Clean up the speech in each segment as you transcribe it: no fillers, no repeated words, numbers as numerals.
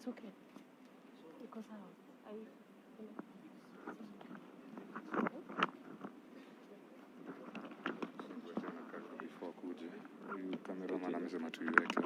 It's okay. Because I before kuje. Huyu cameraman amesema tuiweke.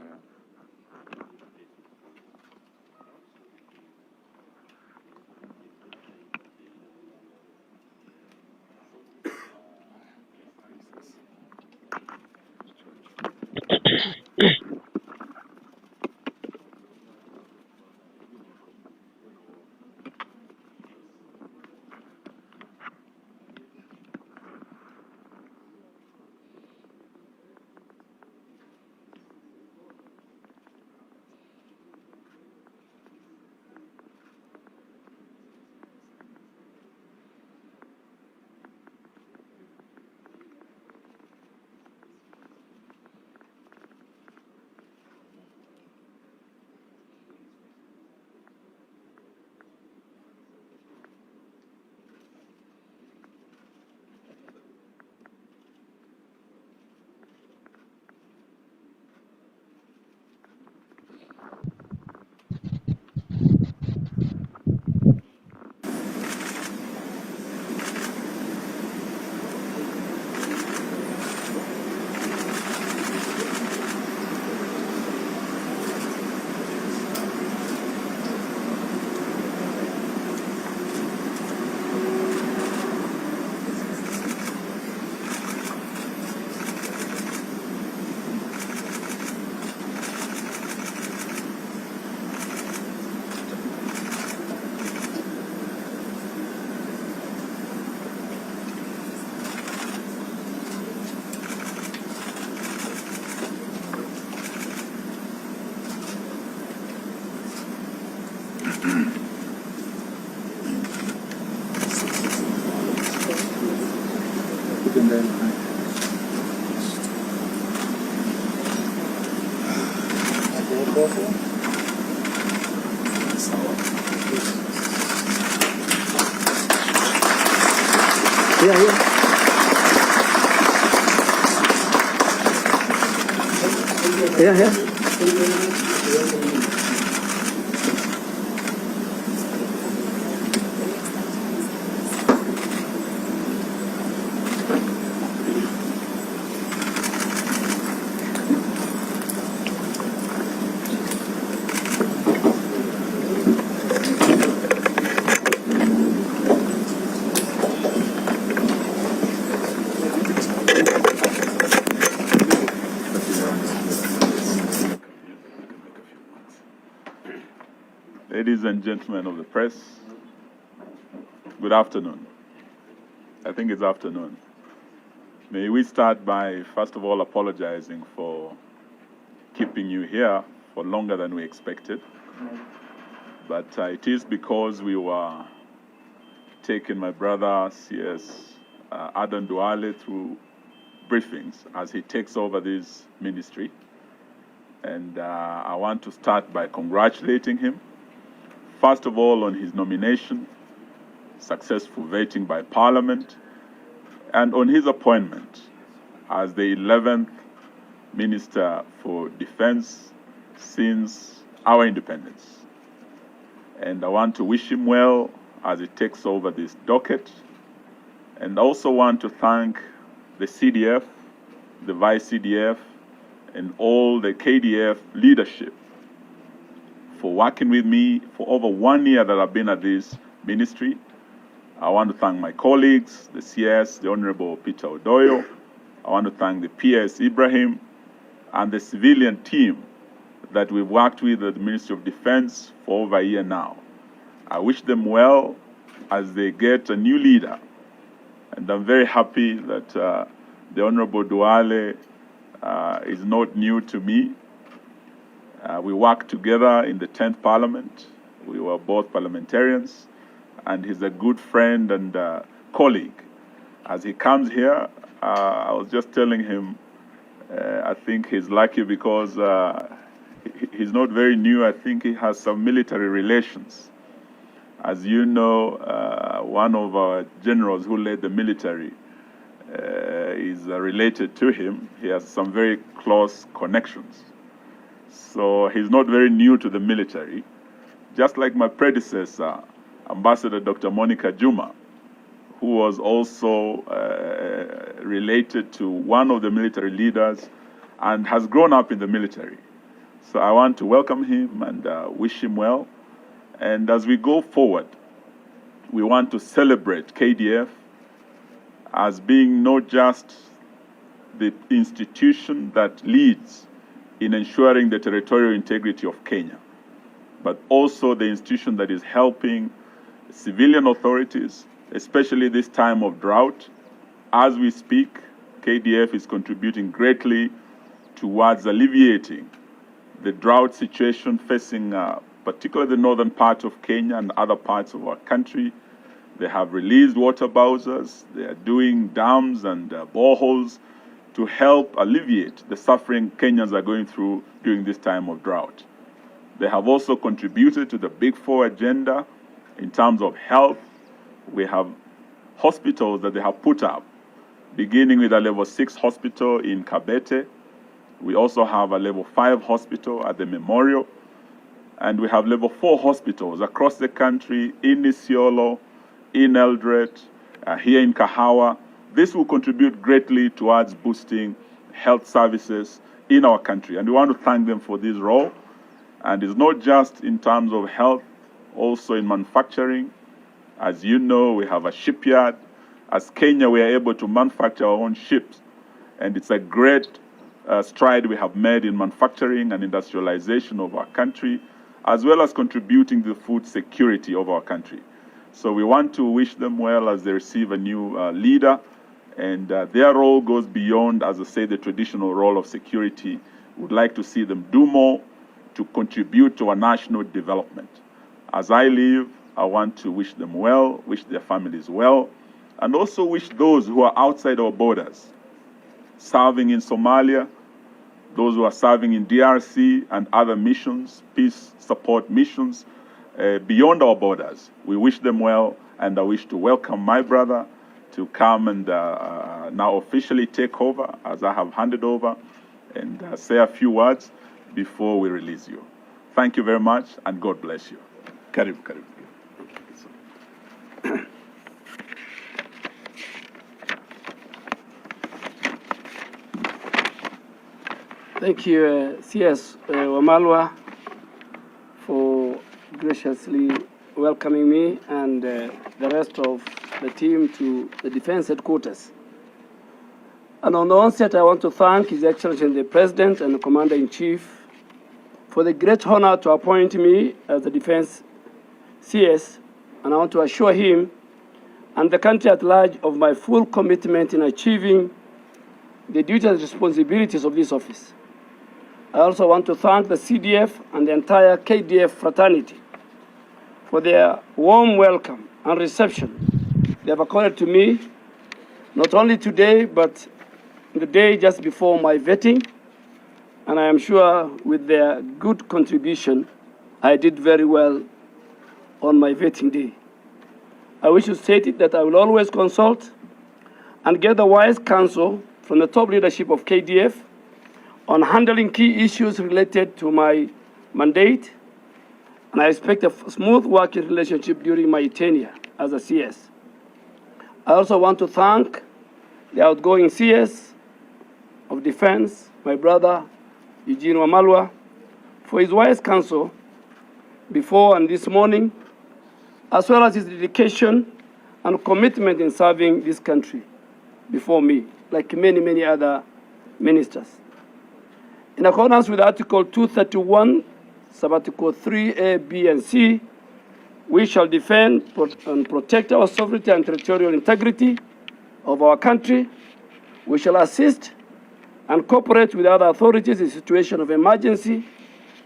Yeah. Ladies and gentlemen of the press, good afternoon. I think it's afternoon. May we start by, first of all, apologizing for keeping you here for longer than we expected. But it is because we were taking my brother, CS Aden Duale, through briefings as he takes over this ministry. And I want to start by congratulating him. First of all, on his nomination, successful vetting by Parliament, and on his appointment as the 11th Minister for Defense since our independence. And I want to wish him well as he takes over this docket. And I also want to thank the CDF, the Vice CDF, and all the KDF leadership for working with me for over 1 year that I've been at this ministry. I want to thank my colleagues, the CS, the Honorable Peter Odoyo. I want to thank the PS Ibrahim and the civilian team that we've worked with at the Ministry of Defense for over a year now. I wish them well as they get a new leader. And I'm very happy that the Honorable Duale is not new to me. We worked together in the 10th Parliament. We were both parliamentarians, and he's a good friend and colleague. As he comes here, I was just telling him, I think he's lucky because he's not very new. I think he has some military relations. As you know, one of our generals who led the military is related to him. He has some very close connections. So he's not very new to the military, just like my predecessor, Ambassador Dr. Monica Juma, who was also related to one of the military leaders and has grown up in the military. So I want to welcome him and wish him well. And as we go forward, we want to celebrate KDF as being not just the institution that leads in ensuring the territorial integrity of Kenya, but also the institution that is helping civilian authorities, especially this time of drought. As we speak, KDF is contributing greatly towards alleviating the drought situation facing particularly the northern part of Kenya and other parts of our country. They have released water bowsers, they are doing dams and boreholes to help alleviate the suffering Kenyans are going through during this time of drought. They have also contributed to the Big Four agenda in terms of health. We have hospitals that they have put up, beginning with a level 6 hospital in Kabete. We also have a level 5 hospital at the Memorial. And we have level 4 hospitals across the country, in Isiolo, in Eldoret, here in Kahawa. This will contribute greatly towards boosting health services in our country. And we want to thank them for this role. And it's not just in terms of health, also in manufacturing. As you know, we have a shipyard. As Kenya, we are able to manufacture our own ships. And it's a great stride we have made in manufacturing and industrialization of our country, as well as contributing to the food security of our country. So we want to wish them well as they receive a new leader. And their role goes beyond, as I say, the traditional role of security. We'd like to see them do more to contribute to our national development. As I leave, I want to wish them well, wish their families well, and also wish those who are outside our borders, serving in Somalia, those who are serving in DRC and other missions, peace support missions, beyond our borders. We wish them well, and I wish to welcome my brother to come and now officially take over, as I have handed over, and say a few words before we release you. Thank you very much, and God bless you. Karibu, karibu. Thank you, CS Wamalwa, for graciously welcoming me and the rest of the team to the Defense Headquarters. And on the onset, I want to thank His Excellency the President and the Commander-in-Chief for the great honor to appoint me as the Defense CS, and I want to assure him and the country at large of my full commitment in achieving the duties and responsibilities of this office. I also want to thank the CDF and the entire KDF fraternity for their warm welcome and reception they have accorded to me, not only today, but the day just before my vetting. And I am sure with their good contribution, I did very well on my vetting day. I wish to state it that I will always consult and get the wise counsel from the top leadership of KDF on handling key issues related to my mandate, and I expect a smooth working relationship during my tenure as a CS. I also want to thank the outgoing CS of Defense, my brother Eugine Wamalwa, for his wise counsel before and this morning, as well as his dedication and commitment in serving this country before me, like many, many other ministers. In accordance with Article 231, Sub-Article 3A, B, and C, we shall defend and protect our sovereignty and territorial integrity of our country. We shall assist and cooperate with other authorities in situation of emergency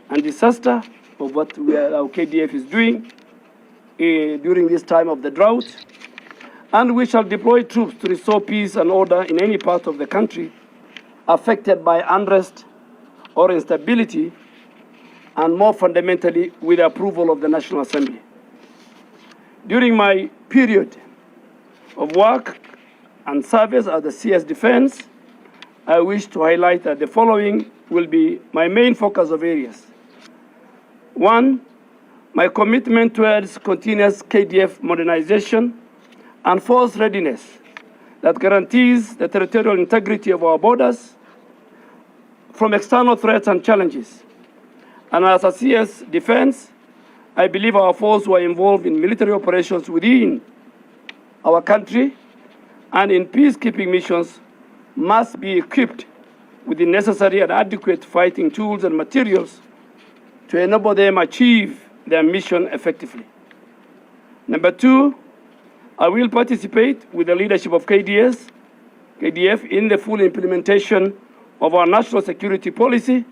and disaster, of what our KDF is doing during this time of the drought. And we shall deploy troops to restore peace and order in any part of the country affected by unrest or instability, and more fundamentally, with the approval of the National Assembly. During my period of work and service as the CS Defense, I wish to highlight that the following will be my main focus of areas. 1, my commitment towards continuous KDF modernization and force readiness that guarantees the territorial integrity of our borders from external threats and challenges. And as a CS defense, I believe our forces who are involved in military operations within our country and in peacekeeping missions must be equipped with the necessary and adequate fighting tools and materials to enable them achieve their mission effectively. Number two, I will participate with the leadership of KDF in the full implementation of our national security policy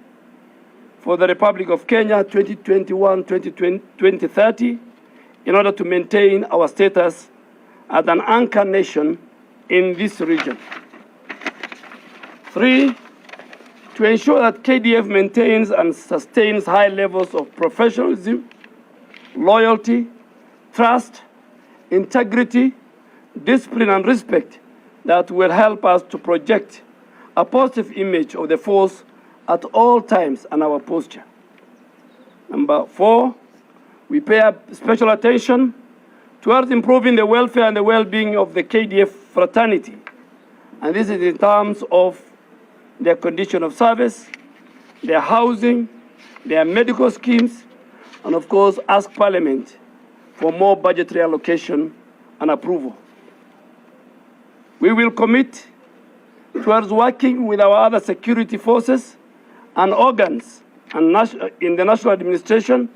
for the Republic of Kenya 2021-2030 in order to maintain our status as an anchor nation in this region. Three, to ensure that KDF maintains and sustains high levels of professionalism, loyalty, trust, integrity, discipline, and respect that will help us to project a positive image of the force at all times and our posture. Number four, we pay special attention towards improving the welfare and the well-being of the KDF fraternity. And this is in terms of their condition of service, their housing, their medical schemes, and of course, ask Parliament for more budgetary allocation and approval. We will commit towards working with our other security forces and organs and in the national administration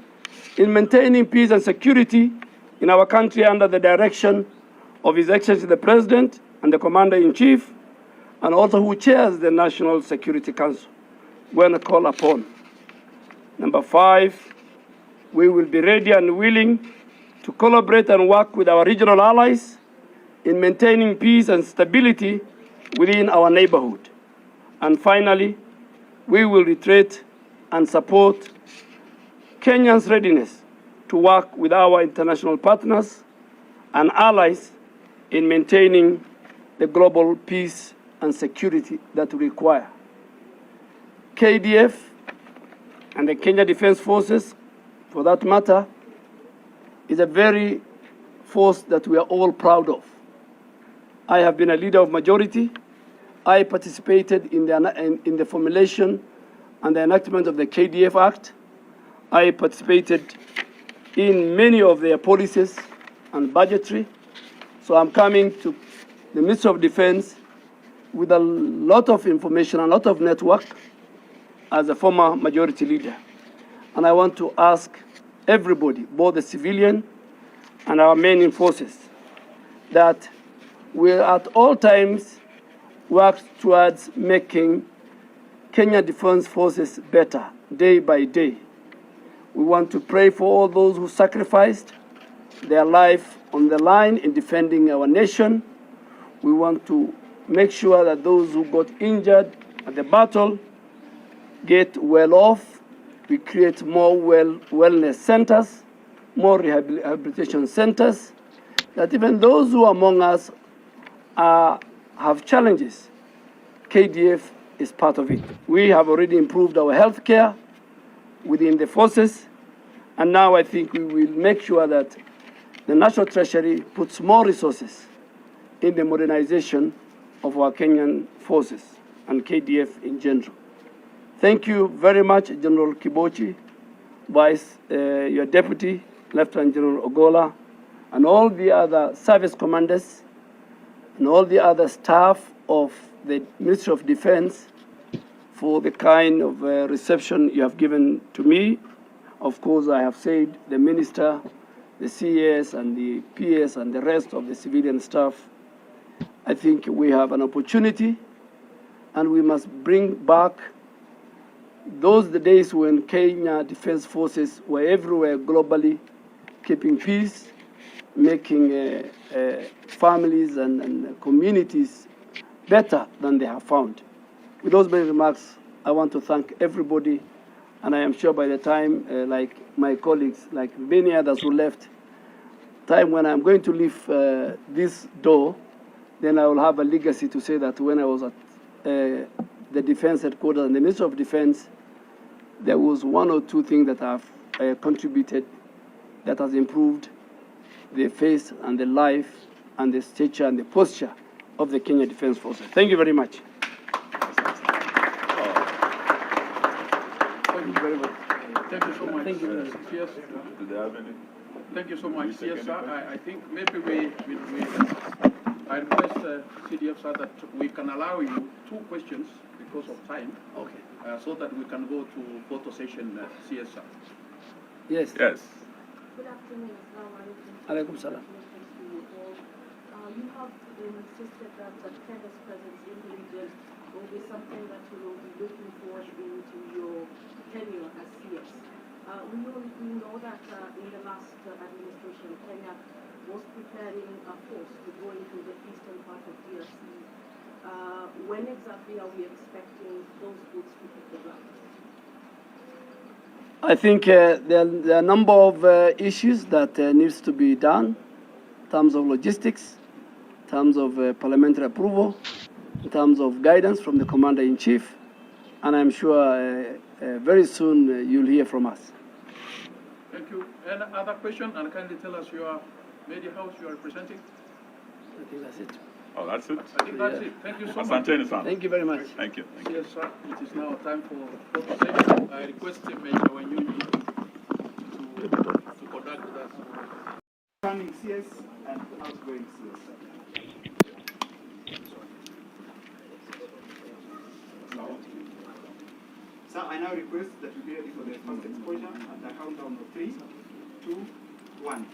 in maintaining peace and security in our country under the direction of His Excellency the President and the Commander-in-Chief, and also who chairs the National Security Council when called upon. Number five, we will be ready and willing to collaborate and work with our regional allies in maintaining peace and stability within our neighborhood. And finally, we will reiterate and support Kenya's readiness to work with our international partners and allies in maintaining the global peace and security that we require. KDF and the Kenya Defense Forces, for that matter, is a very force that we are all proud of. I have been a leader of majority. I participated in the formulation and the enactment of the KDF Act. I participated in many of their policies and budgetary. So I'm coming to the Ministry of Defense with a lot of information, a lot of network as a former majority leader. And I want to ask everybody, both the civilian and our main forces, that we at all times work towards making Kenya Defense Forces better day by day. We want to pray for all those who sacrificed their life on the line in defending our nation. We want to make sure that those who got injured at the battle get well off. We create more wellness centers, more rehabilitation centers, that even those who among us have challenges, KDF is part of it. We have already improved our health care within the forces, and now I think we will make sure that the National Treasury puts more resources in the modernization of our Kenyan forces and KDF in general. Thank you very much, General Kibochi, your Deputy, Lieutenant General Ogola, and all the other service commanders, and all the other staff of the Ministry of Defense for the kind of reception you have given to me. Of course, I have said the Minister, the CS, and the PS, and the rest of the civilian staff. I think we have an opportunity, and we must bring back those the days when Kenya Defense Forces were everywhere globally, keeping peace, making families and communities better than they have found. With those many remarks, I want to thank everybody, and I am sure by the time, like my colleagues, like many others who left, time when I'm going to leave this door, then I will have a legacy to say that when I was at the Defense Headquarters and the Ministry of Defense, there was one or two things that I've contributed that has improved the face and the life and the stature and the posture of the Kenya Defence Forces. Thank you very much. Thank you very much. Thank you so much. Thank you. Yes. Do they have any? Thank you so much. take Yes, any sir. I think maybe I request CDF sir that we can allow you 2 questions because of time. Okay. So that we can go to photo session CS sir. Yes. Yes. Good afternoon. Assalamu Alaikum salam. You have insisted that the Kenya's presence in the region will be something that you will be looking for into your tenure as CS. We know that in the last administration, Kenya was preparing a force to go into the eastern part of DRC. When exactly are we expecting those boots to hit the ground? I think there are a number of issues that needs to be done in terms of logistics, in terms of parliamentary approval, in terms of guidance from the Commander-in-Chief, and I'm sure very soon you'll hear from us. Thank you. Any other question? And kindly tell us your media house you are representing. I think that's it. Oh, that's it? I think that's it. Thank you so much. Asante-san. Thank you very much. Thank you. Thank you. Yes, sir. It is now time for photo session. I request Major Eugine to conduct with us. Incoming CS and outgoing CS. So I now request that you be ready for the first exposure at the countdown of 3, 2, 1.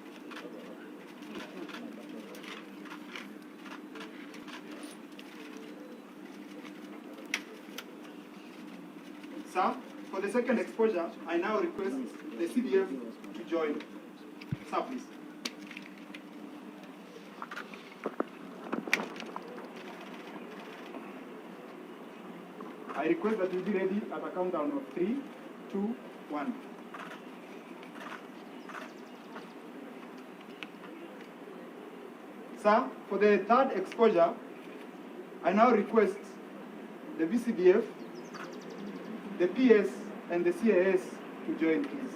Sir, for the second exposure, I now request the CDF to join. Sir, please. I request that you be ready at a countdown of 3, 2, 1. Sir, for the third exposure, I now request the VCDF, the PS, and the CAS to join, please.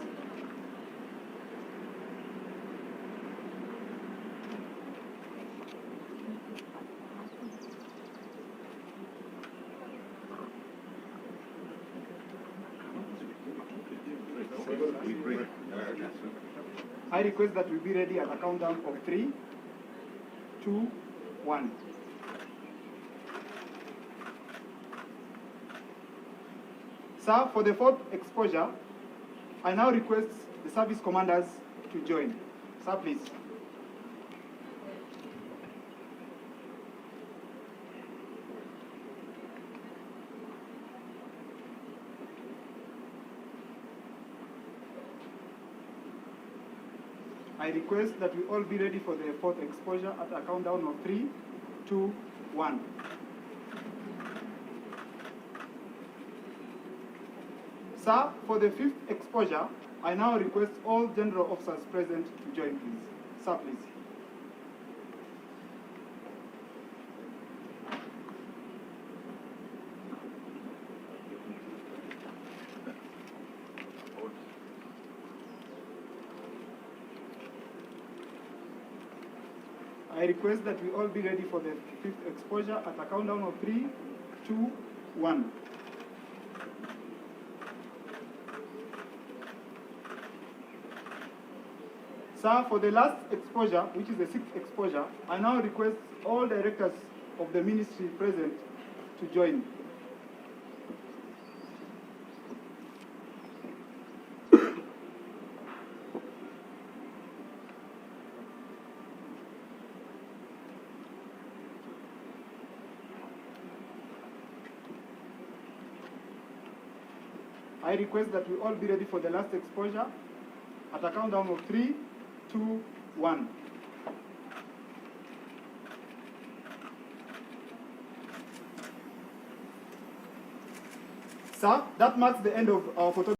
I request that we be ready at a countdown of 3, 2, 1. Sir, for the fourth exposure, I now request the service commanders to join. Sir, please. I request that we all be ready for the fourth exposure at a countdown of 3, 2, 1. Sir, for the fifth exposure, I now request all general officers present to join, please. Sir, please. I request that we all be ready for the fifth exposure at a countdown of 3, 2, 1. Sir, for the last exposure, which is the sixth exposure, I now request all directors of the ministry present to join. I request that we all be ready for the last exposure at a countdown of 3, 2, 1. Sir, that marks the end of our photo.